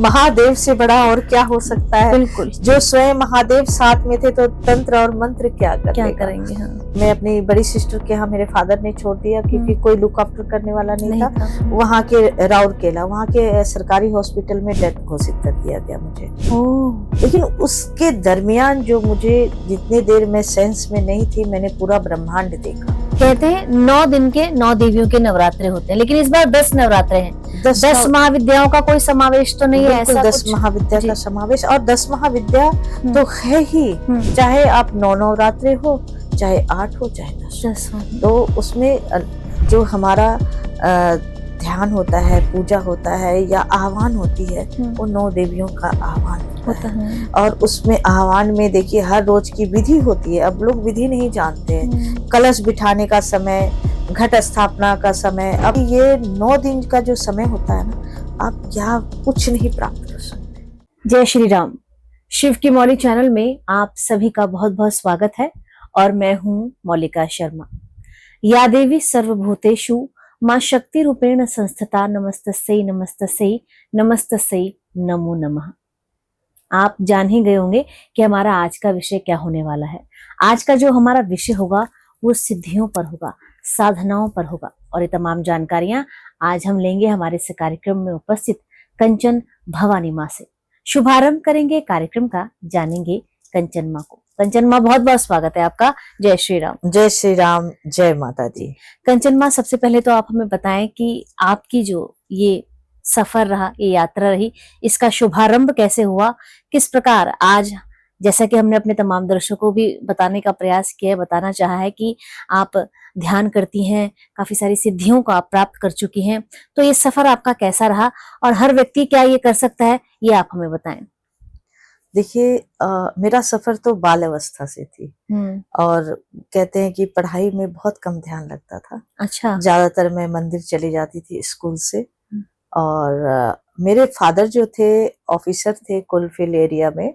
महादेव से बड़ा और क्या हो सकता है। बिल्कुल। जो स्वयं महादेव साथ में थे तो तंत्र और मंत्र क्या करेंगे। हाँ। मैं अपनी बड़ी सिस्टर के यहाँ मेरे फादर ने छोड़ दिया क्योंकि कोई लुक आफ्टर करने वाला नहीं था। वहाँ के राउरकेला वहाँ के सरकारी हॉस्पिटल में डेथ घोषित कर दिया गया मुझे। लेकिन उसके दरमियान जो मुझे जितनी देर में सेंस में नहीं थी, मैंने पूरा ब्रह्मांड देखा। कहते हैं 9 दिन के 9 देवियों के नवरात्रे होते हैं, लेकिन इस बार 10 नवरात्रे हैं। 10 महाविद्याओं का कोई समावेश तो नहीं है ऐसा? 10 महाविद्या का समावेश, और 10 महाविद्या तो है ही, चाहे आप 9 नवरात्रे हो, चाहे 8 हो, चाहे 10 हो। तो उसमें जो हमारा ध्यान होता है, पूजा होता है या आह्वान होती है, वो 9 देवियों का आह्वान होता है। और उसमें आह्वान में देखिए हर रोज की विधि होती है। अब लोग विधि नहीं जानते हैं। कलश बिठाने का समय, घट स्थापना का समय, अब ये 9 दिन का जो समय होता है ना, आप यहाँ कुछ नहीं प्राप्त कर सकते। जय श्री राम। शिव की मौली चैनल में आप सभी का बहुत बहुत स्वागत है और मैं हूँ मौलिका शर्मा। या देवी सर्वभूतेषु माँ शक्ति रूपेण संस्थिता नमस्तस्यै नमस्तस्यै नमस्तस्यै नमो नमः। आप जान ही गए होंगे कि हमारा आज का विषय क्या होने वाला है। आज का जो हमारा विषय होगा वो सिद्धियों पर होगा, साधनाओं पर होगा, और ये तमाम जानकारियां आज हम लेंगे हमारे इस कार्यक्रम में उपस्थित कंचन भवानी माँ से। शुभारंभ करेंगे कार्यक्रम का, जानेंगे कंचन माँ को। कंचन माँ, बहुत बहुत स्वागत है आपका। जय श्री राम। जय श्री राम, जय माता दी। कंचन माँ, सबसे पहले तो आप हमें बताएं कि आपकी जो ये सफर रहा, ये यात्रा रही, इसका शुभारंभ कैसे हुआ, किस प्रकार आज, जैसा कि हमने अपने तमाम दर्शकों को भी बताने का प्रयास किया है, बताना चाहा है कि आप ध्यान करती हैं, काफी सारी सिद्धियों को आप प्राप्त कर चुकी हैं, तो ये सफर आपका कैसा रहा और हर व्यक्ति क्या ये कर सकता है, ये आप हमें बताएं। देखिए, मेरा सफर तो बाल अवस्था से थी और कहते हैं कि पढ़ाई में बहुत कम ध्यान लगता था। अच्छा। ज्यादातर मैं मंदिर चली जाती थी स्कूल से, और मेरे फादर जो थे ऑफिसर थे कोलफील्ड एरिया में,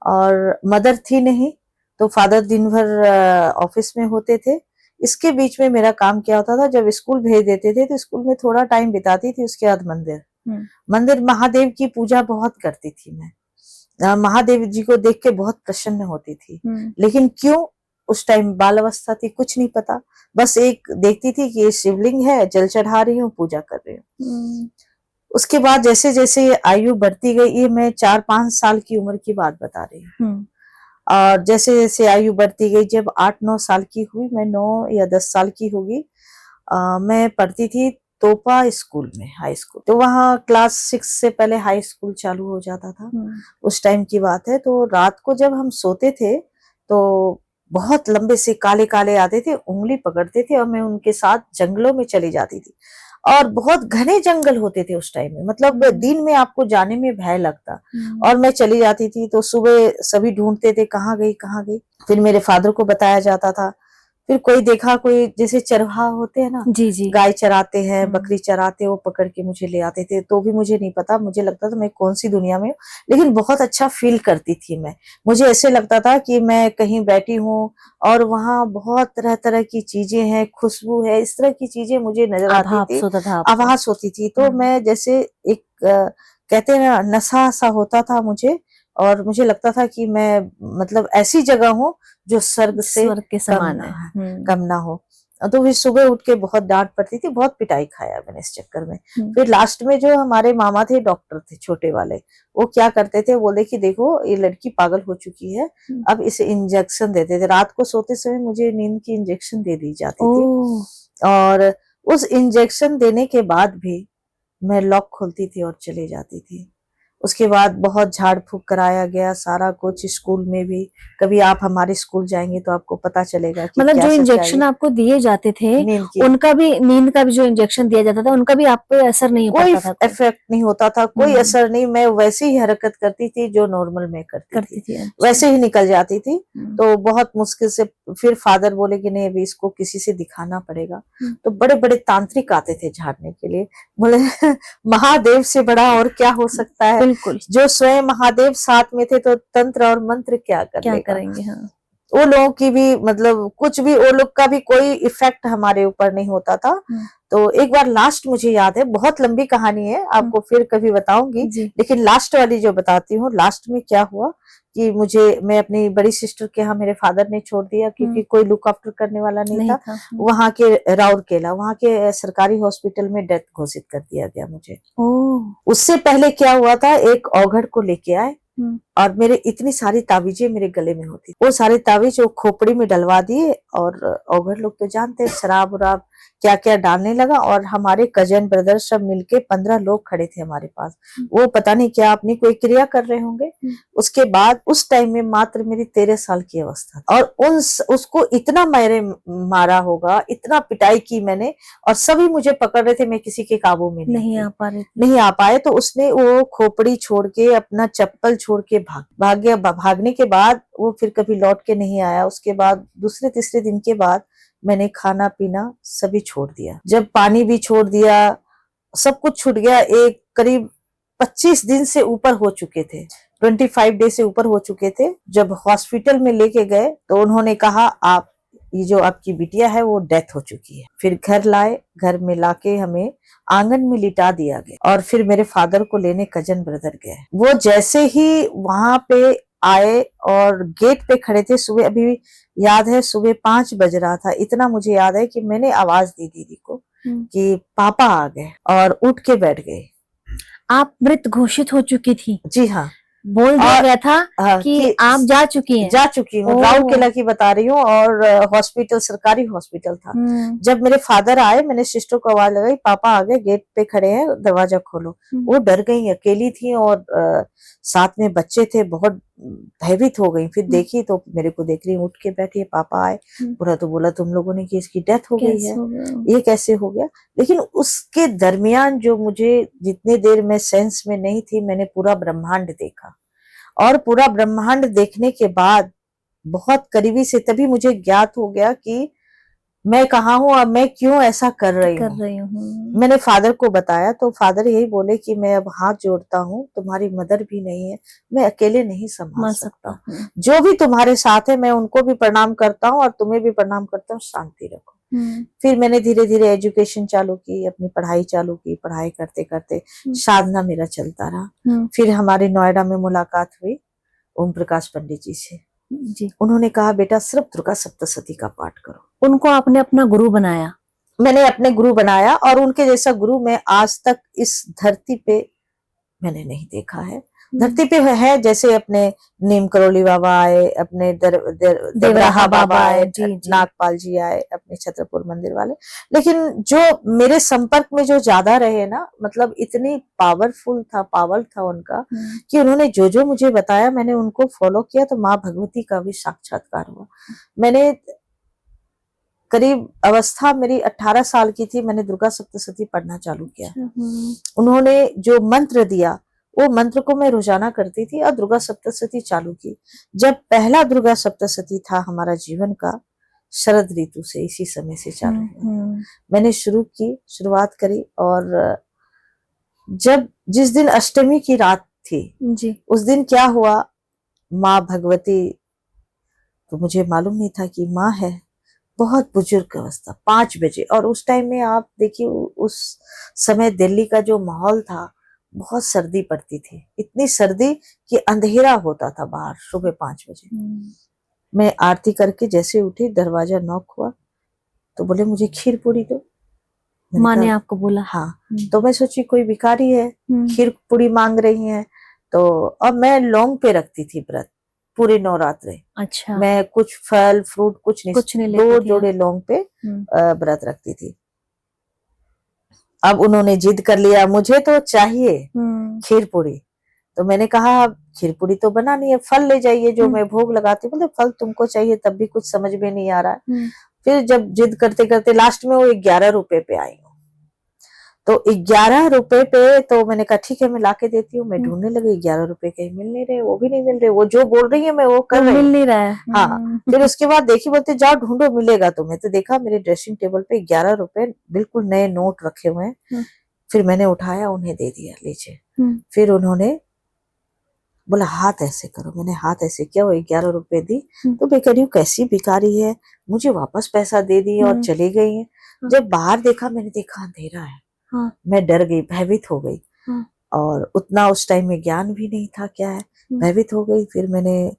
और मदर थी नहीं, तो फादर दिन भर ऑफिस में होते थे। इसके बीच में मेरा काम क्या होता था, जब स्कूल भेज देते थे तो स्कूल में थोड़ा टाइम बिताती थी, उसके बाद मंदिर महादेव की पूजा बहुत करती थी मैं। महादेव जी को देख के बहुत प्रसन्न होती थी। लेकिन क्यों, उस टाइम बाल अवस्था थी, कुछ नहीं पता, बस एक देखती थी कि ये शिवलिंग है, जल चढ़ा रही हूँ, पूजा कर रही हूँ। उसके बाद जैसे जैसे ये आयु बढ़ती गई, ये मैं 4-5 साल की उम्र की बात बता रही हूँ, और जैसे जैसे आयु बढ़ती गई, जब 8-9 साल की हुई, मैं 9 या 10 साल की होगी, मैं पढ़ती थी तोपा स्कूल में, हाई स्कूल। तो वहाँ क्लास 6 से पहले हाई स्कूल चालू हो जाता था। उस टाइम की बात है। तो रात को जब हम सोते थे तो बहुत लंबे से काले काले आते थे, उंगली पकड़ते थे, और मैं उनके साथ जंगलों में चली जाती थी। और बहुत घने जंगल होते थे उस टाइम में, मतलब दिन में आपको जाने में भय लगता। और मैं चली जाती थी तो सुबह सभी ढूंढते थे, कहाँ गई कहाँ गई। फिर मेरे फादर को बताया जाता था। फिर कोई देखा, कोई जैसे चरवाहा होते हैं ना, जी। गाय चराते हैं, बकरी चराते, वो पकड़ के मुझे ले आते थे। तो भी मुझे नहीं पता, मुझे लगता था मैं कौन सी दुनिया में हूँ, लेकिन बहुत अच्छा फील करती थी मैं। मुझे ऐसे लगता था कि मैं कहीं बैठी हूँ और वहाँ बहुत तरह तरह की चीजें हैं, खुशबू है, इस तरह की चीजें मुझे नजर आती थी, आभास होती थी। तो मैं जैसे एक कहते हैं ना, नशा सा होता था मुझे, और मुझे लगता था कि मैं मतलब ऐसी जगह हूँ जो स्वर्ग के समान कम ना हो। तो फिर सुबह उठ के बहुत डांट पड़ती थी, बहुत पिटाई खाया मैंने इस चक्कर में। फिर लास्ट में जो हमारे मामा थे, डॉक्टर थे छोटे वाले, वो क्या करते थे, बोले कि देखो ये लड़की पागल हो चुकी है, अब इसे इंजेक्शन देते थे। रात को सोते समय मुझे नींद की इंजेक्शन दे दी जाती थी, और उस इंजेक्शन देने के बाद भी मैं लॉक खोलती थी और चली जाती थी। उसके बाद बहुत झाड़ फूक कराया गया, सारा कुछ स्कूल में भी। कभी आप हमारे स्कूल जाएंगे तो आपको पता चलेगा कि मतलब जो इंजेक्शन आपको दिए जाते थे, उनका भी, नींद का भी जो इंजेक्शन दिया जाता था, उनका भी आप पे असर नहीं होता था? कोई इफेक्ट नहीं होता था, कोई असर नहीं। मैं वैसे ही हरकत करती थी जो नॉर्मल में करती थी। वैसे ही निकल जाती थी। तो बहुत मुश्किल से फिर फादर बोले कि नहीं, अभी इसको किसी से दिखाना पड़ेगा। तो बड़े बड़े तांत्रिक आते थे झाड़ने के लिए। बोले महादेव से बड़ा और क्या हो सकता है। बिल्कुल। जो स्वयं महादेव साथ में थे तो तंत्र और मंत्र क्या करेंगे। हाँ। वो लोगों की भी मतलब कुछ भी, वो लोग का भी कोई इफेक्ट हमारे ऊपर नहीं होता था। तो एक बार लास्ट मुझे याद है, बहुत लंबी कहानी है, आपको फिर कभी बताऊंगी, जी लेकिन लास्ट वाली जो बताती हूँ, लास्ट में क्या हुआ कि मैं अपनी बड़ी सिस्टर के यहाँ मेरे फादर ने छोड़ दिया, क्योंकि कोई लुक आफ्टर करने वाला नहीं नहीं था। था। वहां के राउरकेला, वहां के सरकारी हॉस्पिटल में डेथ घोषित कर दिया गया मुझे। ओह। उससे पहले क्या हुआ था, एक औघड़ को लेके आए हम्म, और मेरे इतनी सारी ताबीजें मेरे गले में होती, वो सारे ताबीज वो खोपड़ी में डलवा दिए, और औघड़ लोग तो जानते हैं शराब वराब क्या क्या डालने लगा, और हमारे कजन ब्रदर सब मिलके 15 लोग खड़े थे हमारे पास। वो पता नहीं क्या अपनी कोई क्रिया कर रहे होंगे। उसके बाद उस टाइम में मात्र मेरी 13 साल की अवस्था, और उसको इतना मारा होगा, इतना पिटाई की मैंने, और सभी मुझे पकड़ रहे थे, मैं किसी के काबू में नहीं आ पा रहे थे। नहीं आ पाए। तो उसने वो खोपड़ी छोड़ के, अपना चप्पल छोड़ के भाग गया। भागने के बाद वो फिर कभी लौट के नहीं आया। उसके बाद दूसरे तीसरे दिन के बाद मैंने खाना पीना सभी छोड़ दिया, जब पानी भी छोड़ दिया, सब कुछ छूट गया। एक करीब 25 दिन से ऊपर हो चुके थे, 25 डे से ऊपर हो चुके थे। जब हॉस्पिटल में लेके गए तो उन्होंने कहा, आप ये जो आपकी बिटिया है वो डेथ हो चुकी है। फिर घर लाए, घर में लाके हमें आंगन में लिटा दिया गया, और फिर मेरे फादर को लेने कजन ब्रदर गए। वो जैसे ही वहां पे आए और गेट पे खड़े थे, सुबह, अभी याद है, सुबह 5 बज रहा था। इतना मुझे याद है कि मैंने आवाज दी दीदी को कि पापा आ गए, और उठ के बैठ गए। आप मृत घोषित हो चुकी थी। जी हाँ, बोल दिया गया था कि कि आप जा चुकी हैं। जा चुकी हूँ, राउरकेला की बता रही हूँ, और हॉस्पिटल सरकारी हॉस्पिटल था। जब मेरे फादर आए, मैंने सिस्टर को आवाज लगाई, पापा आ गए, गेट पे खड़े हैं, दरवाजा खोलो। वो डर गई, अकेली थी, और साथ में बच्चे थे, बहुत भयभीत हो गई। फिर देखी तो मेरे को देख रही, उठ के बैठी, पापा आए। पूरा तो बोला, तुम लोगों ने कि इसकी डेथ हो गई है, ये कैसे हो गया। लेकिन उसके दरमियान जो मुझे जितनी देर मैं सेंस में नहीं थी, मैंने पूरा ब्रह्मांड देखा, और पूरा ब्रह्मांड देखने के बाद बहुत करीबी से तभी मुझे ज्ञात हो गया कि मैं कहाँ हूँ और मैं क्यों ऐसा कर रही हूँ। मैंने फादर को बताया तो फादर यही बोले कि मैं अब हाथ जोड़ता हूँ, तुम्हारी मदर भी नहीं है, मैं अकेले नहीं संभाल सकता। जो भी तुम्हारे साथ है, मैं उनको भी प्रणाम करता हूँ और तुम्हें भी प्रणाम करता हूँ, शांति रखो। फिर मैंने धीरे धीरे एजुकेशन चालू की, अपनी पढ़ाई चालू की। पढ़ाई करते करते साधना मेरा चलता रहा। फिर हमारी नोएडा में मुलाकात हुई ओम प्रकाश पंडित जी से। जी। उन्होंने कहा, बेटा सिर्फ दुर्गा सप्तशती का पाठ करो। उनको आपने अपना गुरु बनाया? मैंने अपने गुरु बनाया, और उनके जैसा गुरु मैं आज तक इस धरती पे मैंने नहीं देखा है। धरती पे है, जैसे अपने नीम करोली बाबा आए, अपने देवराहा बाबा आए, नागपाल जी आए, अपने छतरपुर मंदिर वाले, लेकिन जो मेरे संपर्क में जो ज्यादा रहे ना, मतलब इतनी पावर था उनका कि उन्होंने जो जो मुझे बताया, मैंने उनको फॉलो किया, तो माँ भगवती का भी साक्षात्कार हुआ। मैंने करीब अवस्था मेरी 18 साल की थी, मैंने दुर्गा सप्तशती पढ़ना चालू किया। उन्होंने जो मंत्र दिया, वो मंत्र को मैं रोजाना करती थी और दुर्गा सप्तशती चालू की। जब पहला दुर्गा सप्तशती था हमारा जीवन का, शरद ऋतु से, इसी समय से चालू हुआ। मैंने शुरुआत करी, और जिस दिन अष्टमी की रात थी जी, उस दिन क्या हुआ, माँ भगवती, तो मुझे मालूम नहीं था कि माँ है, बहुत बुजुर्ग अवस्था, 5 बजे। और उस टाइम में आप देखिए, उस समय दिल्ली का जो माहौल था, बहुत सर्दी पड़ती थी, इतनी सर्दी कि अंधेरा होता था बाहर सुबह 5 बजे। मैं आरती करके जैसे उठी, दरवाजा नॉक हुआ, तो बोले मुझे खीर पूरी दो। माँ ने आपको बोला? हाँ। तो मैं सोची कोई भिखारी है, खीर पूरी मांग रही है। तो अब मैं लौंग पे रखती थी व्रत पूरे नवरात्रे। अच्छा। मैं कुछ फल फ्रूट कुछ नहीं 2 जोड़े लौंग पे व्रत रखती थी। अब उन्होंने जिद कर लिया, मुझे तो चाहिए खीर पूरी। तो मैंने कहा, खीर पूरी तो बनानी है, फल ले जाइए जो मैं भोग लगाती। बोले फल तुमको चाहिए, तब भी कुछ समझ में नहीं आ रहा है। फिर जब जिद करते करते लास्ट में वो 11 रुपए पे आई हूँ, तो 11 रुपए पे, तो मैंने कहा ठीक है मैं लाके देती हूँ। मैं ढूंढने लगी, 11 रुपए कहीं मिल नहीं रहे, वो भी नहीं मिल रहे, वो जो बोल रही है मैं वो कर रही हूँ, मिल नहीं रहा है। हाँ। फिर उसके बाद देखी, बोलते जाओ ढूंढो मिलेगा तुम्हें। तो देखा मेरे ड्रेसिंग टेबल पे 11 रुपए बिल्कुल नए नोट रखे हुए हैं। फिर मैंने उठाया, उन्हें दे दिया, लीजिए। फिर उन्होंने बोला हाथ ऐसे करो, मैंने हाथ ऐसे किया, वो 11 रुपए दी। तो मैं कह रही हूँ कैसी भिखारी है, मुझे वापस पैसा दे दिए और चली गई है। जब बाहर देखा, मैंने देखा अंधेरा है। मैं डर गई, भयभीत हो गई। और उतना उस टाइम में ज्ञान भी नहीं था क्या है, भयभीत हो गई। फिर मैंने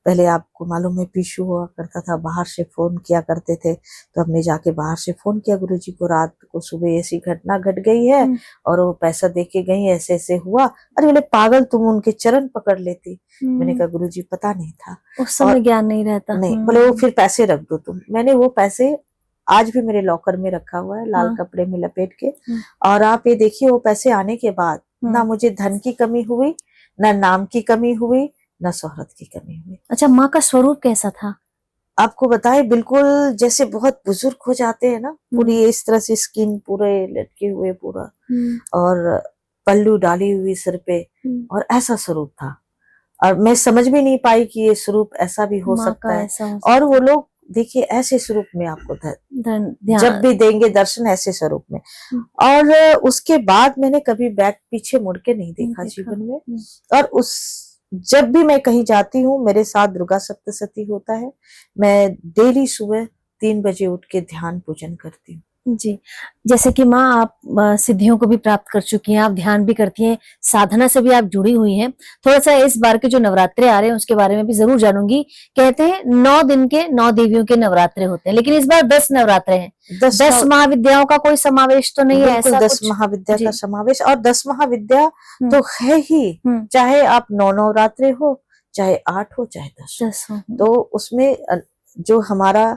पहले, आपको मालूम है पीशू हुआ करता था, बाहर से फोन किया करते थे, तो हमने जाके बाहर से फोन किया गुरुजी को, रात को सुबह ऐसी घटना घट गई है और वो पैसा दे के गई, ऐसे ऐसे हुआ। अरे बोले पागल, तुम उनके चरण पकड़ लेती। मैंने कहा गुरुजी पता नहीं था, उस समय ज्ञान नहीं रहता। नहीं। बोले वो फिर पैसे रख दो तुम। मैंने वो पैसे आज भी मेरे लॉकर में रखा हुआ है, लाल कपड़े में लपेट के। और आप ये देखिए, वो पैसे आने के बाद ना मुझे धन की कमी हुई, ना नाम की कमी हुई, ना शोहरत की कमी हुई। अच्छा, माँ का स्वरूप कैसा था? आपको बताए, बिल्कुल जैसे बहुत बुजुर्ग हो जाते हैं ना, पूरी इस तरह से स्किन पूरे लटके हुए पूरा, और पल्लू डाली हुई सिर पे, और ऐसा स्वरूप था। और मैं समझ भी नहीं पाई कि ये स्वरूप ऐसा भी हो सकता है। और वो लोग देखिए ऐसे स्वरूप में आपको जब भी देंगे दर्शन, ऐसे स्वरूप में। और उसके बाद मैंने कभी बैक पीछे मुड़ के नहीं देखा जीवन में। और उस जब भी मैं कहीं जाती हूँ, मेरे साथ दुर्गा सप्तशती होता है। मैं डेली सुबह 3 बजे उठ के ध्यान पूजन करती हूँ। जी, जैसे कि माँ आप सिद्धियों को भी प्राप्त कर चुकी हैं, आप ध्यान भी करती हैं, साधना से भी आप जुड़ी हुई हैं। थोड़ा सा इस बार के जो नवरात्रे आ रहे हैं उसके बारे में भी जरूर जानूंगी। कहते हैं 9 दिन के 9 देवियों के नवरात्रे होते हैं, लेकिन इस बार 10 नवरात्रे हैं। 10 महाविद्याओं का कोई समावेश तो नहीं है ऐसा? 10 महाविद्या का समावेश, और 10 महाविद्या तो है ही, चाहे आप 9 नवरात्रे हो, चाहे 8 हो, चाहे 10 हो। तो उसमें जो हमारा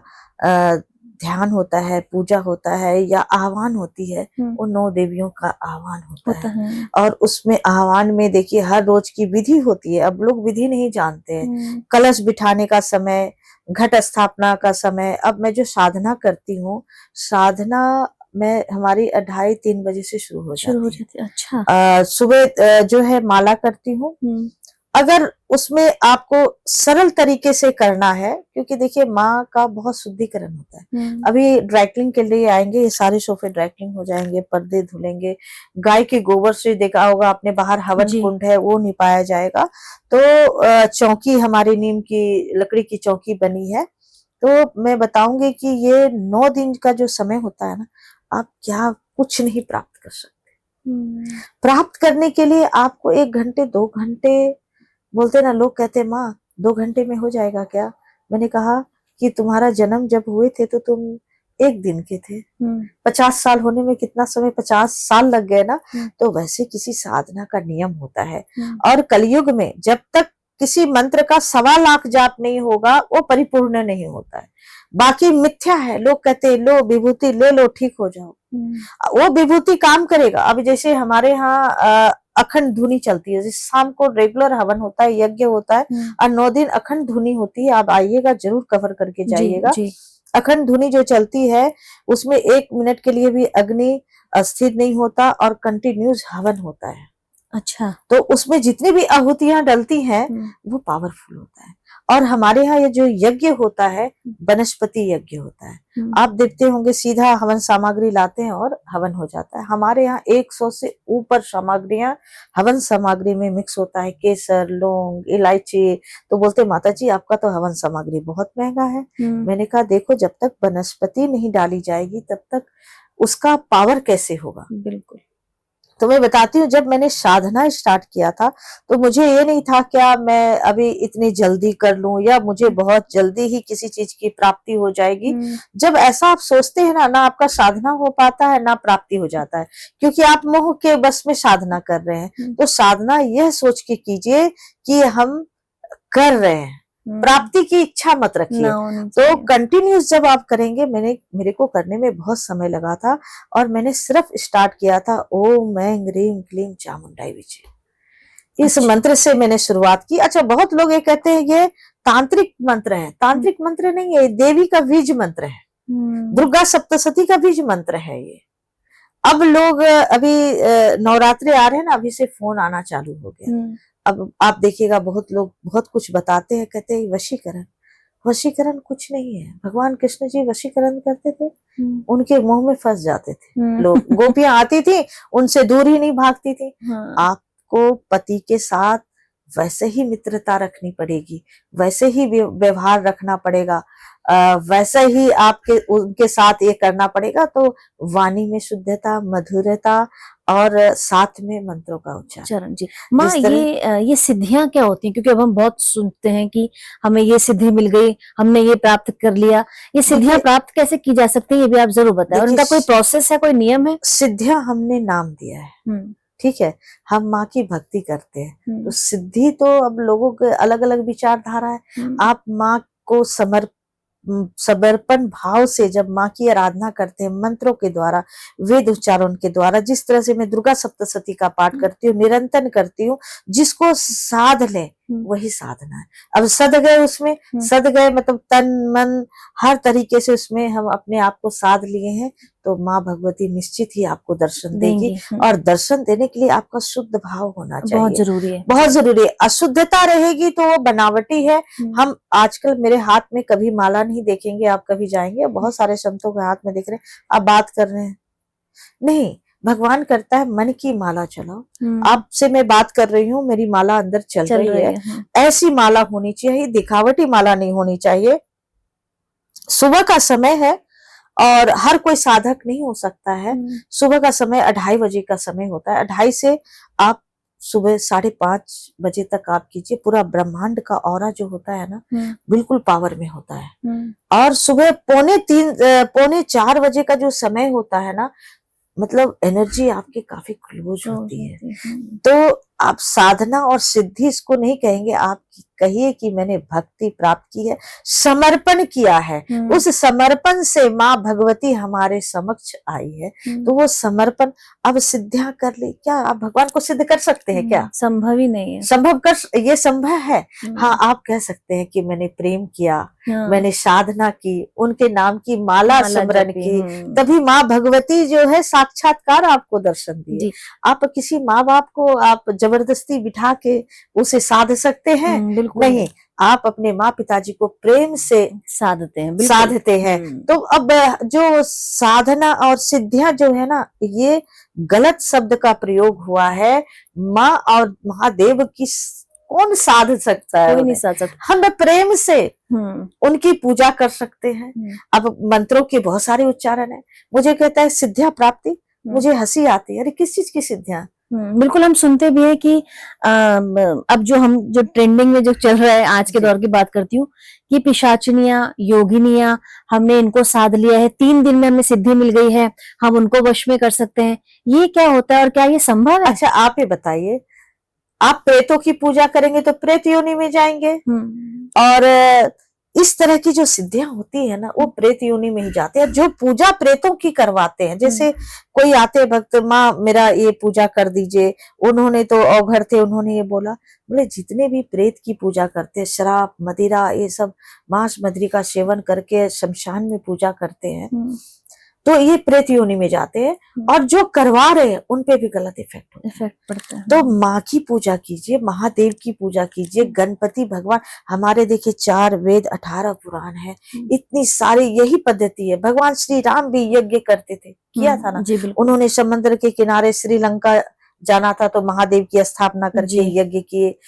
ध्यान होता है, पूजा होता है, या आह्वान होती है, वो 9 देवियों का आह्वान होता है। और उसमें आह्वान में देखिए हर रोज की विधि होती है। अब लोग विधि नहीं जानते हैं। कलश बिठाने का समय, घट स्थापना का समय। अब मैं जो साधना करती हूँ, साधना मैं हमारी 2:30-3 बजे से शुरू हो जाती है। अच्छा। सुबह जो है माला करती हूँ। अगर उसमें आपको सरल तरीके से करना है, क्योंकि देखिए माँ का बहुत शुद्धिकरण होता है। अभी ड्राइक्लिंग के लिए आएंगे, ये सारे सोफे ड्राइक्लिंग हो जाएंगे, पर्दे धुलेंगे, गाय के गोबर से देखा होगा आपने बाहर हवन कुंड है, वो निपाया जाएगा। तो चौकी हमारी नीम की लकड़ी की चौकी बनी है। तो मैं बताऊंगी कि ये 9 दिन का जो समय होता है ना, आप क्या कुछ नहीं प्राप्त कर सकते। प्राप्त करने के लिए आपको 1 घंटे 2 घंटे, बोलते ना लोग कहते माँ 2 घंटे में हो जाएगा क्या? मैंने कहा कि तुम्हारा जन्म जब हुए थे तो तुम 1 दिन के थे। 50 साल होने में कितना समय, 50 साल लग गए ना। तो वैसे किसी साधना का नियम होता है। और कलयुग में जब तक किसी मंत्र का 1.25 लाख जाप नहीं होगा, वो परिपूर्ण नहीं होता है। बाकी मिथ्या है। लोग कहते हैं लो विभूति ले लो ठीक हो जाओ, वो विभूति काम करेगा। अब जैसे हमारे यहाँ अखंड धुनी चलती है, जैसे शाम को रेगुलर हवन होता है, यज्ञ होता है, और 9 दिन अखंड धुनी होती है। आप आइएगा, जरूर कवर करके जाइएगा। अखंड धुनी जो चलती है, उसमें 1 मिनट के लिए भी अग्नि अस्थिर नहीं होता, और कंटिन्यूस हवन होता है। अच्छा। तो उसमें जितनी भी आहुतियां डलती हैं, वो पावरफुल होता है। और हमारे यहाँ ये जो यज्ञ होता है, वनस्पति यज्ञ होता है। आप देखते होंगे सीधा हवन सामग्री लाते हैं और हवन हो जाता है। हमारे यहाँ 100 से ऊपर सामग्रियां हवन सामग्री में मिक्स होता है, केसर, लौंग, इलायची। तो बोलते माता जी आपका तो हवन सामग्री बहुत महंगा है। मैंने कहा देखो, जब तक वनस्पति नहीं डाली जाएगी तब तक उसका पावर कैसे होगा। बिल्कुल। तो मैं बताती हूँ, जब मैंने साधना स्टार्ट किया था, तो मुझे ये नहीं था क्या मैं अभी इतनी जल्दी कर लूं, या मुझे बहुत जल्दी ही किसी चीज की प्राप्ति हो जाएगी। जब ऐसा आप सोचते हैं ना, आपका साधना हो पाता है, ना प्राप्ति हो जाता है, क्योंकि आप मोह के बस में साधना कर रहे हैं। तो साधना यह सोच के कीजिए कि हम कर रहे हैं, प्राप्ति की इच्छा मत रखिए। तो कंटिन्यूस जब आप करेंगे, मेरे को करने में बहुत समय लगा था, और मैंने सिर्फ स्टार्ट किया था ओम ऐं ह्रीं क्लीं चामुंडाई विचे। इस मंत्र से मैंने शुरुआत की। अच्छा, बहुत लोग ये कहते हैं ये तांत्रिक मंत्र है। तांत्रिक मंत्र नहीं है, देवी का बीज मंत्र है, दुर्गा सप्तशती का बीज मंत्र है ये। अब लोग अभी नवरात्रे आ रहे हैं ना, अभी से फोन आना चालू हो गया। अब आप देखिएगा, बहुत लोग बहुत कुछ बताते हैं, कहते हैं वशीकरण। वशीकरण कुछ नहीं है। भगवान कृष्ण जी वशीकरण करते थे, उनके मुंह में फंस जाते थे लोग। गोपियां आती थी, उनसे दूर ही नहीं भागती थी। आपको पति के साथ वैसे ही मित्रता रखनी पड़ेगी, वैसे ही व्यवहार रखना पड़ेगा, वैसे ही आपके उनके साथ ये करना पड़ेगा। तो वाणी में शुद्धता, मधुरता और साथ में मंत्रों का उच्चारण। चरण जी। माँ, जिस तरह ये सिद्धियां क्या होती हैं? क्योंकि अब हम बहुत सुनते हैं कि हमें ये सिद्धि मिल गई, हमने ये प्राप्त कर लिया। ये सिद्धियां देखिए प्राप्त कैसे की जा सकती है, ये भी आप जरूर बताएं। और देखिए इनका कोई प्रोसेस है, कोई नियम है? सिद्धियां हमने नाम दिया है, हम्म। ठीक है, हम माँ की भक्ति करते हैं, तो हम्म। सिद्धि तो अब लोगों के अलग अलग विचारधारा है। हम्म। आप माँ को समर्पण भाव से जब माँ की आराधना करते हैं, मंत्रों के द्वारा, वेद उच्चारण के द्वारा, जिस तरह से मैं दुर्गा सप्तशती का पाठ करती हूँ, निरंतर करती हूँ, जिसको साध ले वही साधना है। अब सद गए उसमें, सद गए मतलब तन मन हर तरीके से उसमें हम अपने आप को साध लिए हैं, तो माँ भगवती निश्चित ही आपको दर्शन देगी। और दर्शन देने के लिए आपका शुद्ध भाव होना चाहिए, बहुत जरूरी है, बहुत जरूरी है। अशुद्धता रहेगी तो वो बनावटी है। हम आजकल मेरे हाथ में कभी माला नहीं देखेंगे, आप कभी जाएंगे बहुत सारे संतों के हाथ में देख रहे हैं, आप बात कर रहे हैं, नहीं, भगवान करता है मन की माला चलाओ। आपसे मैं बात कर रही हूँ, मेरी माला अंदर चल रही है, ऐसी माला होनी चाहिए, दिखावटी माला नहीं होनी चाहिए। सुबह का समय है और हर कोई साधक नहीं हो सकता है। सुबह का समय 2:30 बजे का समय होता है, 2:30 से आप सुबह 5:30 बजे तक आप कीजिए। पूरा ब्रह्मांड का ऑरा जो होता है ना, बिल्कुल पावर में होता है। और सुबह 3:45-4 बजे का जो समय होता है ना, मतलब एनर्जी आपकी काफी क्लोज होती है। तो आप साधना और सिद्धि इसको नहीं कहेंगे, आप कहिए कि मैंने भक्ति प्राप्त की है, समर्पण किया है। उस समर्पण से माँ भगवती हमारे समक्ष आई है, तो वो समर्पण। अब सिद्धियां कर ली, क्या आप भगवान को सिद्ध कर सकते हैं क्या? संभव ही नहीं है। ये संभव है। हाँ, आप कह सकते हैं कि मैंने प्रेम किया, मैंने साधना की, उनके नाम की माला स्मरण की, तभी माँ भगवती जो है साक्षात्कार आपको दर्शन दिए। आप किसी माँ बाप को आप जबरदस्ती बिठा के उसे साध सकते हैं? नहीं, आप अपने माँ पिताजी को प्रेम से साधते हैं। तो अब जो साधना और सिद्धियां जो है ना, ये गलत शब्द का प्रयोग हुआ है। माँ और महादेव की कौन साध सकता है? कोई नहीं साध सकता। हम प्रेम से उनकी पूजा कर सकते हैं। अब मंत्रों के बहुत सारे उच्चारण है। मुझे कहता है सिद्धियां प्राप्ति, मुझे हंसी आती है, अरे किस चीज की सिद्धियां? बिल्कुल, हम सुनते भी हैं कि अब जो ट्रेंडिंग में जो चल रहा है, आज के दौर की बात करती हूँ, कि पिशाचिनियां, योगिनियां, हमने इनको साध लिया है, 3 दिन में हमें सिद्धि मिल गई है, हम उनको वश में कर सकते हैं। ये क्या होता है और क्या ये संभव है? अच्छा, आप ये बताइए, आप प्रेतों की पूजा करेंगे तो प्रेत योनि में जाएंगे, और इस तरह की जो सिद्धियां होती है ना, वो प्रेत योनि में ही जाते हैं। जो पूजा प्रेतों की करवाते हैं, जैसे कोई आते भक्त, माँ मेरा ये पूजा कर दीजिए, उन्होंने तो अवघड़ थे, उन्होंने ये बोला, बोले जितने भी प्रेत की पूजा करते हैं, शराब मदिरा ये सब मांस मदिरा का सेवन करके शमशान में पूजा करते हैं, तो ये प्रेत योनि में जाते हैं, और जो करवा रहे हैं उन पे भी गलत इफेक्ट पड़ता है। तो माँ की पूजा कीजिए, महादेव की पूजा कीजिए, गणपति भगवान हमारे, देखिए 4 वेद 18 पुराण है, इतनी सारी यही पद्धति है। भगवान श्री राम भी यज्ञ करते थे, किया था ना, उन्होंने समुद्र के किनारे श्रीलंका जाना था तो महादेव की स्थापना करके यज्ञ किए।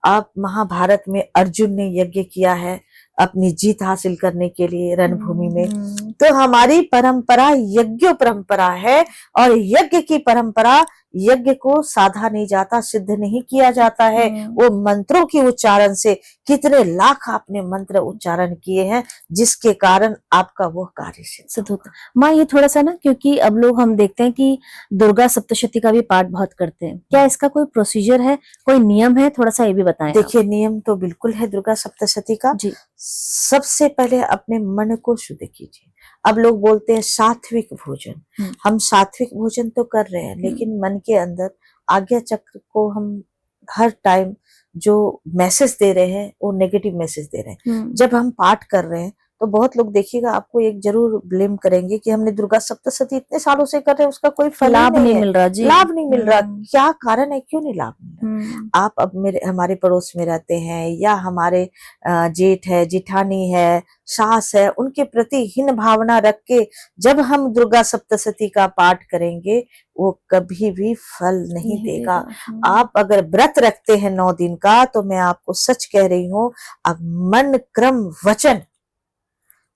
आप महाभारत में अर्जुन ने यज्ञ किया है अपनी जीत हासिल करने के लिए रणभूमि में। तो हमारी परंपरा यज्ञ परंपरा है, और यज्ञ की परंपरा, यज्ञ को साधा नहीं जाता, सिद्ध नहीं किया जाता है, वो मंत्रों के उच्चारण से। कितने लाख आपने मंत्र उच्चारण किए हैं, जिसके कारण आपका वो कार्य सिद्ध होता है। माँ, ये थोड़ा सा ना, क्योंकि अब लोग हम देखते हैं कि दुर्गा सप्तशती का भी पाठ बहुत करते हैं, क्या इसका कोई प्रोसीजर है, कोई नियम है? थोड़ा सा ये भी बताएं। देखिए, नियम तो बिल्कुल है दुर्गा सप्तशती का जी। सबसे पहले अपने मन को शुद्ध कीजिए। अब लोग बोलते हैं सात्विक भोजन, हम सात्विक भोजन तो कर रहे हैं, लेकिन मन के अंदर आज्ञा चक्र को हम हर टाइम जो मैसेज दे रहे हैं वो नेगेटिव मैसेज दे रहे हैं। जब हम पाठ कर रहे हैं तो बहुत लोग देखिएगा आपको एक जरूर ब्लेम करेंगे कि हमने दुर्गा सप्तशती इतने सालों से कर रहे हैं, उसका कोई फल ही लाभ नहीं है, मिल रहा जी। लाभ नहीं मिल रहा। क्या कारण है, क्यों नहीं लाभ मिल रहा? आप अब हमारे पड़ोस में रहते हैं, या हमारे जेठ है, जेठानी है, सास है, उनके प्रति हीन भावना रख के जब हम दुर्गा सप्तशती का पाठ करेंगे, वो कभी भी फल नहीं देगा। आप अगर व्रत रखते हैं 9 दिन का, तो मैं आपको सच कह रही हूँ, अब मन क्रम वचन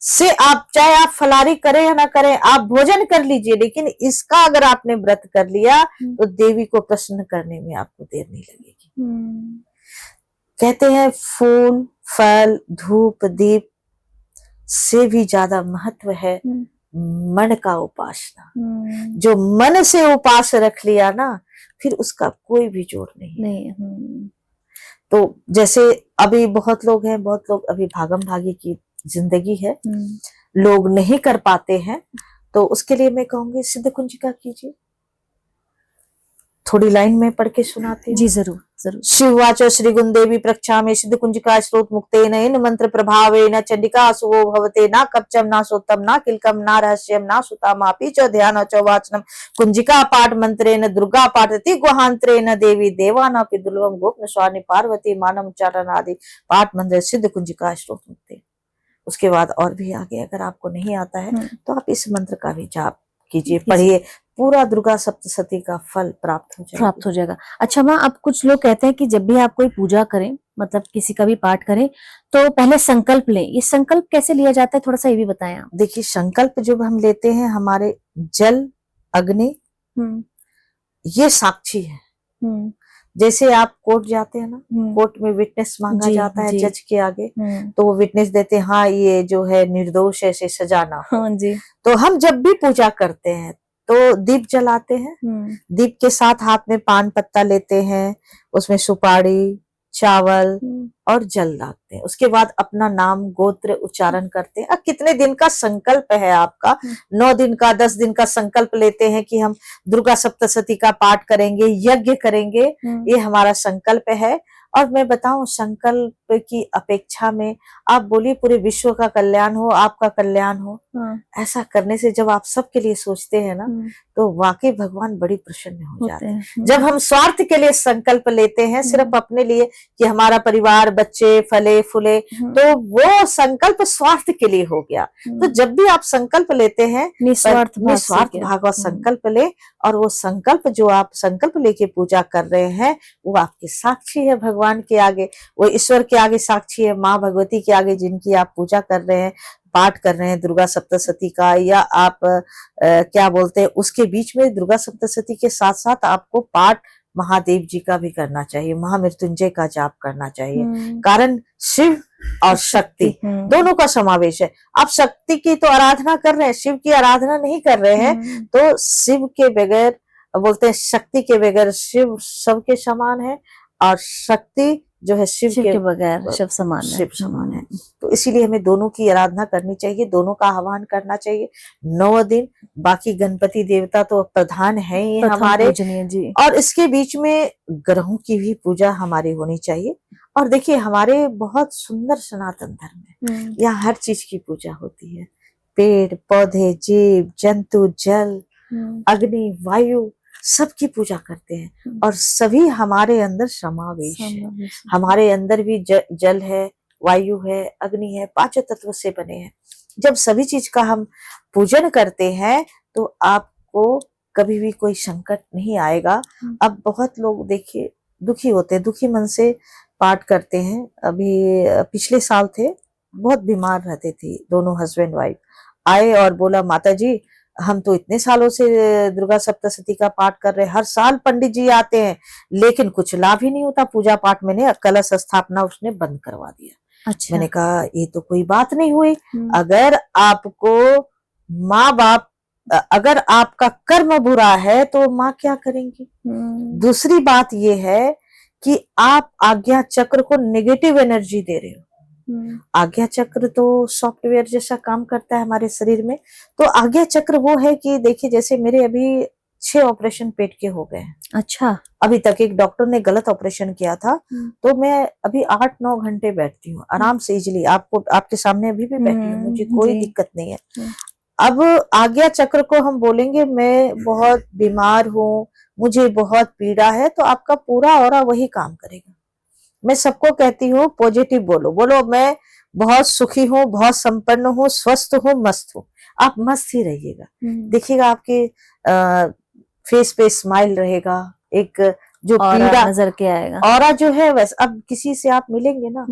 से आप, चाहे आप फलारी करें या ना करें, आप भोजन कर लीजिए, लेकिन इसका अगर आपने व्रत कर लिया तो देवी को प्रसन्न करने में आपको देर नहीं लगेगी। कहते हैं फूल, फल, धूप, दीप से भी ज्यादा महत्व है मन का उपासना। जो मन से उपास रख लिया ना, फिर उसका कोई भी जोर नहीं। तो जैसे अभी बहुत लोग अभी भागम भागी की जिंदगी है, लोग नहीं कर पाते हैं, तो उसके लिए मैं कहूंगी सिद्ध कुंजिका कीजिए। थोड़ी लाइन में पढ़ के सुनाती हूँ। जी जरूर जरूर। शिववाच श्री गुंदेवी प्रक्षामे सिद्ध कुंजिका स्रोत मुक्तेन इन मंत्र प्रभावेन चंडिका शुभो भवते ना कपचम ना सोत्तम ना किलकम ना रहस्यम ना सुतामापि च ध्यान च वाचनम कुंजिका पाठ मंत्रेन दुर्गा पाठति गुहांत्रेन देवी देवानापि दुर्लभम गोपन स्वामी पार्वती मानम उच्चारण आदि पाठ मंत्र सिद्ध कुंजिका स्रोत मुक्ते। उसके बाद और भी आगे अगर आपको नहीं आता है तो आप इस मंत्र का भी जाप कीजिए, पढ़िए, पूरा दुर्गा सप्तशती का फल प्राप्त हो जाएगा। अच्छा माँ, अब कुछ लोग कहते हैं कि जब भी आप कोई पूजा करें, मतलब किसी का भी पाठ करें, तो पहले संकल्प लें। ये संकल्प कैसे लिया जाता है, थोड़ा सा ये भी बताएं आप। देखिए, संकल्प जब हम लेते हैं, हमारे जल, अग्नि ये साक्षी है। जैसे आप कोर्ट जाते हैं ना, कोर्ट में विटनेस मांगा जाता है जज के आगे, तो वो विटनेस देते हैं, हाँ ये जो है निर्दोष है, इसे सजा ना हो। तो हम जब भी पूजा करते हैं तो दीप जलाते हैं, दीप के साथ हाथ में पान पत्ता लेते हैं, उसमें सुपारी, चावल और जल डालते हैं। उसके बाद अपना नाम गोत्र उच्चारण करते हैं। अब कितने दिन का संकल्प है आपका, 9 दिन का, 10 दिन का संकल्प लेते हैं कि हम दुर्गा सप्तशती का पाठ करेंगे, यज्ञ करेंगे, ये हमारा संकल्प है। और मैं बताऊं, संकल्प की अपेक्षा में आप बोलिए पूरे विश्व का कल्याण हो, आपका कल्याण हो, ऐसा करने से जब आप सबके लिए सोचते हैं ना, तो वाकई भगवान बड़ी प्रसन्न हो जाते हैं। जब हम स्वार्थ के लिए संकल्प लेते हैं, सिर्फ अपने लिए कि हमारा परिवार, बच्चे फले फूले, तो वो संकल्प स्वार्थ के लिए हो गया। तो जब भी आप संकल्प लेते हैं, निस्वार्थ भाव का संकल्प ले, और वो संकल्प जो आप संकल्प लेके पूजा कर रहे हैं, वो आपकी साक्षी है भगवान के आगे, वो ईश्वर के आगे साक्षी है, माँ भगवती के आगे, जिनकी आप पूजा कर रहे हैं, पाठ कर रहे हैं दुर्गा सप्तशती का, या आप क्या बोलते हैं, उसके बीच में दुर्गा सप्तशती के साथ साथ आपको पाठ महादेव जी का भी करना चाहिए, महामृत्युंजय का जाप करना चाहिए। कारण शिव और शक्ति दोनों का समावेश है। आप शक्ति की तो आराधना कर रहे हैं, शिव की आराधना नहीं कर रहे हैं, तो शिव के बगैर, बोलते हैं शक्ति के बगैर शिव सबके समान है, और शक्ति जो है शिव के बगैर शिव समान है। तो इसीलिए हमें दोनों की आराधना करनी चाहिए, दोनों का आह्वान करना चाहिए 9 दिन। बाकी गणपति देवता तो प्रधान है ही हमारे जी। और इसके बीच में ग्रहों की भी पूजा हमारी होनी चाहिए। और देखिए, हमारे बहुत सुंदर सनातन धर्म है, यहाँ हर चीज की पूजा होती है, पेड़ पौधे, जीव जंतु, जल, अग्नि, वायु, सबकी पूजा करते हैं, और सभी हमारे अंदर समावेश है। हमारे अंदर भी जल है, वायु है, अग्नि है, 5 तत्व से बने हैं। जब सभी चीज का हम पूजन करते हैं, तो आपको कभी भी कोई संकट नहीं आएगा। अब बहुत लोग देखिए दुखी होते हैं, दुखी मन से पाठ करते हैं। अभी पिछले साल थे, बहुत बीमार रहते थे, दोनों हस्बैंड वाइफ आए और बोला, माता जी हम तो इतने सालों से दुर्गा सप्तशती का पाठ कर रहे हैं, हर साल पंडित जी आते हैं, लेकिन कुछ लाभ ही नहीं होता पूजा पाठ में। ने कलश स्थापना उसने बंद करवा दिया। अच्छा। मैंने कहा ये तो कोई बात नहीं हुई। अगर आपको माँ बाप, अगर आपका कर्म बुरा है तो माँ क्या करेंगी। दूसरी बात ये है कि आप आज्ञा चक्र को नेगेटिव एनर्जी दे रहे हो। आज्ञा चक्र तो सॉफ्टवेयर जैसा काम करता है हमारे शरीर में। तो आज्ञा चक्र वो है कि देखिए, जैसे मेरे अभी 6 ऑपरेशन पेट के हो गए हैं अच्छा। अभी तक। एक डॉक्टर ने गलत ऑपरेशन किया था, तो मैं अभी 8-9 घंटे बैठती हूँ आराम से, इजिली। आपको आपके सामने अभी भी बैठी हूँ, मुझे कोई जी। दिक्कत नहीं है। अब आज्ञा चक्र को हम बोलेंगे मैं बहुत बीमार हूँ, मुझे बहुत पीड़ा है, तो आपका पूरा ऑरा वही काम करेगा। मैं सबको कहती हूँ पॉजिटिव बोलो, बोलो मैं बहुत सुखी हूँ, बहुत संपन्न हूँ, स्वस्थ हूँ, मस्त हूँ। आप मस्त ही रहिएगा, देखिएगा आपके फेस पे स्माइल रहेगा, एक जो पीड़ा नजर के आएगा। ऑरा जो है वैसे, अब किसी से आप मिलेंगे ना,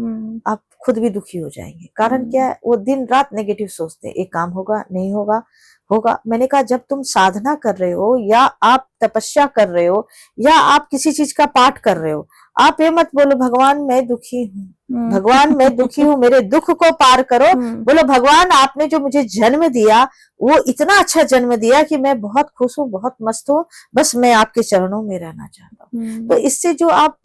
आप खुद भी दुखी हो जाएंगे। कारण क्या है, वो दिन रात नेगेटिव सोचते हैं, एक काम होगा नहीं होगा, होगा। मैंने कहा जब तुम साधना कर रहे हो, या आप तपस्या कर रहे हो, या आप किसी चीज का पाठ कर रहे हो, आप ये मत बोलो भगवान मैं दुखी हूँ, भगवान मैं दुखी हूँ, मेरे दुख को पार करो। बोलो भगवान आपने जो मुझे जन्म दिया वो इतना अच्छा जन्म दिया कि मैं बहुत खुश हूँ, बहुत मस्त हूँ, बस मैं आपके चरणों में रहना चाहता हूँ। तो इससे जो आप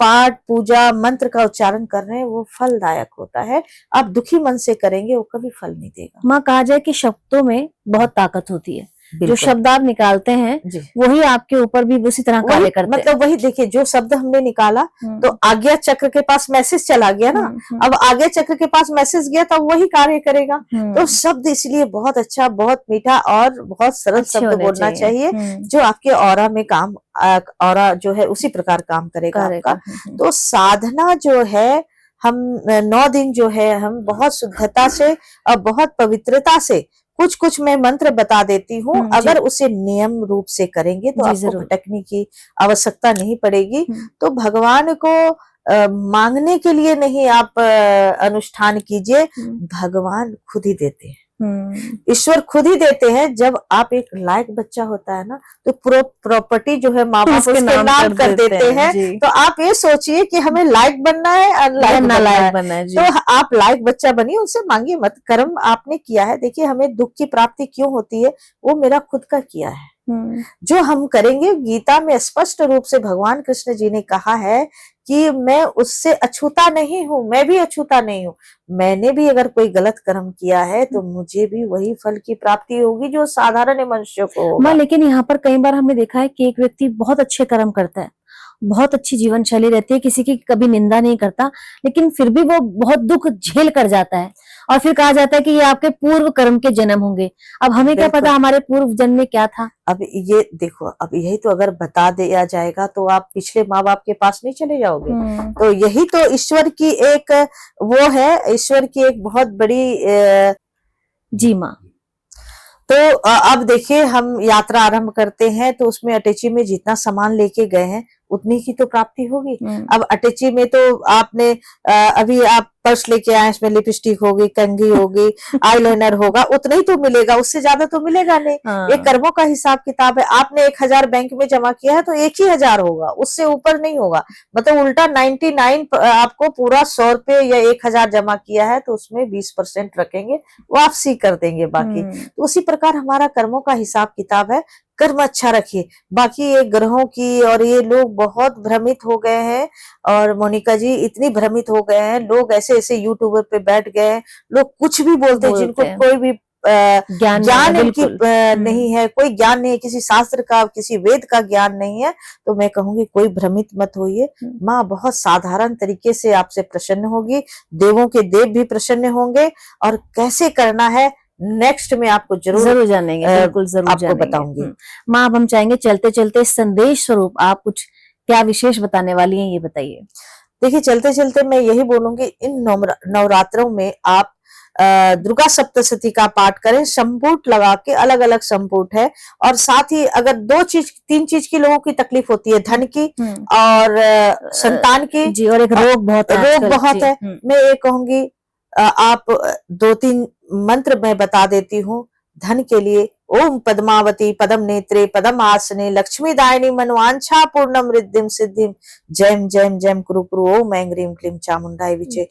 पाठ पूजा मंत्र का उच्चारण कर रहे हैं वो फलदायक होता है। आप दुखी मन से करेंगे वो कभी फल नहीं देगा। माँ, कहा जाए कि शब्दों में बहुत ताकत होती है, जो शब्द आप निकालते हैं वही आपके ऊपर भी उसी तरह कार्य करते हैं। मतलब वही देखिए, जो शब्द हमने निकाला तो आज्ञा चक्र के पास मैसेज चला गया ना, अब आज्ञा चक्र के पास मैसेज गया तो वही कार्य करेगा। तो शब्द इसलिए बहुत अच्छा, बहुत मीठा और बहुत सरल शब्द बोलना चाहिए, जो आपके ऑरा में काम, ऑरा जो है उसी प्रकार काम करेगा आपका। तो साधना जो है, हम 9 दिन जो है हम बहुत शुद्धता से और बहुत पवित्रता से, कुछ कुछ मैं मंत्र बता देती हूँ, अगर उसे नियम रूप से करेंगे तो आपको भटकने की आवश्यकता नहीं पड़ेगी। तो भगवान को मांगने के लिए नहीं आप अनुष्ठान कीजिए, भगवान खुद ही देते हैं, ईश्वर खुद ही देते हैं। जब आप एक लायक बच्चा होता है ना, तो प्रॉपर्टी जो है माँ बाप उसके नाम कर देते हैं। तो आप ये सोचिए कि हमें लायक बनना है, अनलायक बनना है। तो आप लायक बच्चा बनिए, उनसे मांगिए मत। कर्म आपने किया है, देखिए हमें दुख की प्राप्ति क्यों होती है, वो मेरा खुद का किया है। जो हम करेंगे, गीता में स्पष्ट रूप से भगवान कृष्ण जी ने कहा है कि मैं उससे अछूता नहीं हूँ, मैं भी अछूता नहीं हूँ। मैंने भी अगर कोई गलत कर्म किया है तो मुझे भी वही फल की प्राप्ति होगी जो साधारण मनुष्य को होगा। लेकिन यहाँ पर कई बार हमने देखा है कि एक व्यक्ति बहुत अच्छे कर्म करता है, बहुत अच्छी जीवन शैली रहती है, किसी की कभी निंदा नहीं करता, लेकिन फिर भी वो बहुत दुख झेल कर जाता है, और फिर कहा जाता है कि ये आपके पूर्व कर्म के जन्म होंगे। अब हमें क्या पता हमारे पूर्व जन्म में क्या था। अब ये देखो, अब यही तो अगर बता दिया जाएगा तो आप पिछले माँ बाप के पास नहीं चले जाओगे। तो यही तो ईश्वर की एक वो है, ईश्वर की एक बहुत बड़ी जी माँ। तो अब देखिए, हम यात्रा आरंभ करते हैं तो उसमें अटैची में जितना सामान लेके गए हैं उतनी की तो प्राप्ति होगी। अब अटैची में तो आपने अभी आप पर्स लेके आए, इसमें लिपस्टिक होगी, कंघी होगी, आईलाइनर होगा, उतना ही तो मिलेगा, उससे ज्यादा तो मिलेगा नहीं। ये कर्मों का हिसाब किताब है। आपने 1000 बैंक में जमा किया है तो 1000 होगा, उससे ऊपर नहीं होगा। मतलब उल्टा 99 आपको पूरा 100 रुपए या 1000 जमा किया है तो उसमें 20% रखेंगे, वापसी कर देंगे बाकी। तो उसी प्रकार हमारा कर्मों का हिसाब किताब है। कर्म अच्छा रखिए। बाकी ये ग्रहों की, और ये लोग बहुत भ्रमित हो गए हैं, और मोनिका जी इतनी भ्रमित हो गए हैं, लोग ऐसे ऐसे यूट्यूबर पे बैठ गए हैं, लोग कुछ भी बोलते हैं, जिनको कोई भी ज्ञान इनकी नहीं है, कोई ज्ञान नहीं है, किसी शास्त्र का, किसी वेद का ज्ञान नहीं है। तो मैं कहूंगी कोई भ्रमित मत होइए। माँ बहुत साधारण तरीके से आपसे प्रसन्न होगी, देवों के देव भी प्रसन्न होंगे, और कैसे करना है नेक्स्ट में आपको जरूर जानेंगे, बिल्कुल जरूर आपको बताऊंगी। माँ, अब हम चाहेंगे चलते चलते संदेश स्वरूप आप कुछ क्या विशेष बताने वाली हैं, ये बताइए। देखिए, चलते चलते मैं यही बोलूंगी, इन नवरात्रों में आप दुर्गा सप्तशती का पाठ करें, संपुट लगा के, अलग अलग संपुट है। और साथ ही अगर 3 चीज की लोगों की तकलीफ होती है, धन की और संतान की जी, और एक रोग बहुत है। मैं ये कहूंगी आप 2-3 मंत्र मैं बता देती हूँ धन के लिए। ओम पद्मावती पदम नेत्रे पदम आसने लक्ष्मी दायिनी मनवांछा पूर्णम रिद्धिम सिद्धिम जयम जयम जयम कुरु कुरु ओम ऐं ह्रीं क्लीं चामुंडाई विचे।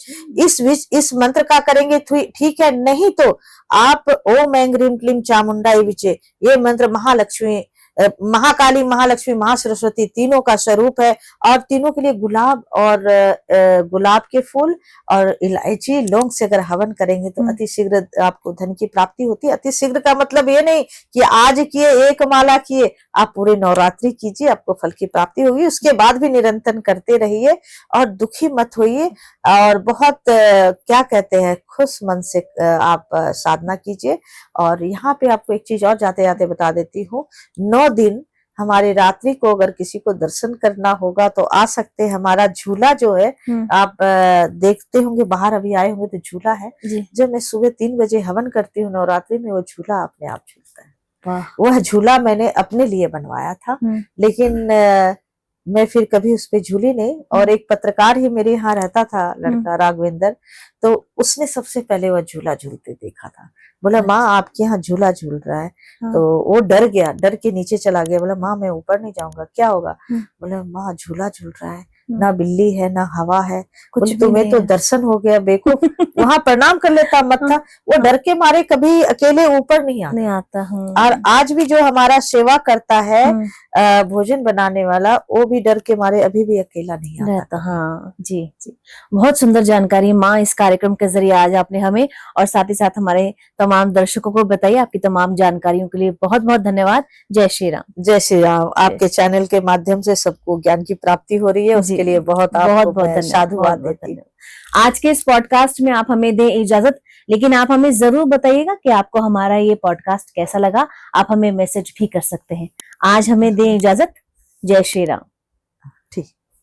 इस मंत्र का करेंगे ठीक है, नहीं तो आप ओम ऐं ह्रीं क्लीं चामुंडाई विचे, ये मंत्र महालक्ष्मी महाकाली, महालक्ष्मी, महासरस्वती तीनों का स्वरूप है। और तीनों के लिए गुलाब और गुलाब के फूल और इलायची लौंग से अगर हवन करेंगे तो अति शीघ्र आपको धन की प्राप्ति होती है। अति शीघ्र का मतलब ये नहीं कि आज किए, एक माला किए, आप पूरे नवरात्रि कीजिए, आपको फल की प्राप्ति होगी। उसके बाद भी निरंतर करते रहिए और दुखी मत होइए, और बहुत क्या कहते हैं, खुश मन से आप साधना कीजिए। और यहाँ पे आपको एक चीज और जाते जाते बता देती हूँ, 9 दिन हमारे रात्रि को अगर किसी को दर्शन करना होगा तो आ सकते हैं। हमारा झूला जो है, आप देखते होंगे, बाहर अभी आए होंगे तो झूला है। जब मैं सुबह 3 बजे हवन करती हूँ नवरात्रि में, वो झूला अपने आप झूलता है। वह झूला मैंने अपने लिए बनवाया था, लेकिन मैं फिर कभी उस पे झूली नहीं। और एक पत्रकार ही मेरे यहाँ रहता था, लड़का राघवेंद्र, तो उसने सबसे पहले वह झूला झूलते देखा था। बोला माँ आपके यहाँ झूला झूल रहा है। तो वो डर गया, डर के नीचे चला गया। बोला माँ मैं ऊपर नहीं जाऊंगा, क्या होगा? बोला माँ झूला झूल रहा है, ना बिल्ली है ना हवा है, कुछ तुम्हें तो दर्शन हो गया बेवकूफ। वहां प्रणाम कर लेता मत था। वो डर के मारे कभी अकेले ऊपर नहीं आता। और आज भी जो हमारा सेवा करता है, भोजन बनाने वाला, वो भी डर के मारे अभी भी अकेला नहीं आता। हाँ जी जी, बहुत सुंदर जानकारी माँ इस कार्यक्रम के जरिए आज आपने हमें और साथ ही साथ हमारे तमाम दर्शकों को बताई। आपकी तमाम जानकारियों के लिए बहुत बहुत धन्यवाद। जय श्री राम। जय श्री राम। आपके चैनल के माध्यम से सबको ज्ञान की प्राप्ति हो रही है, उसके लिए बहुत बहुत साधुवाद देती हूँ। आज के इस पॉडकास्ट में आप हमें दें इजाजत, लेकिन आप हमें जरूर बताइएगा कि आपको हमारा ये पॉडकास्ट कैसा लगा। आप हमें मैसेज भी कर सकते हैं। आज हमें दें इजाजत। जय श्री राम। ठीक।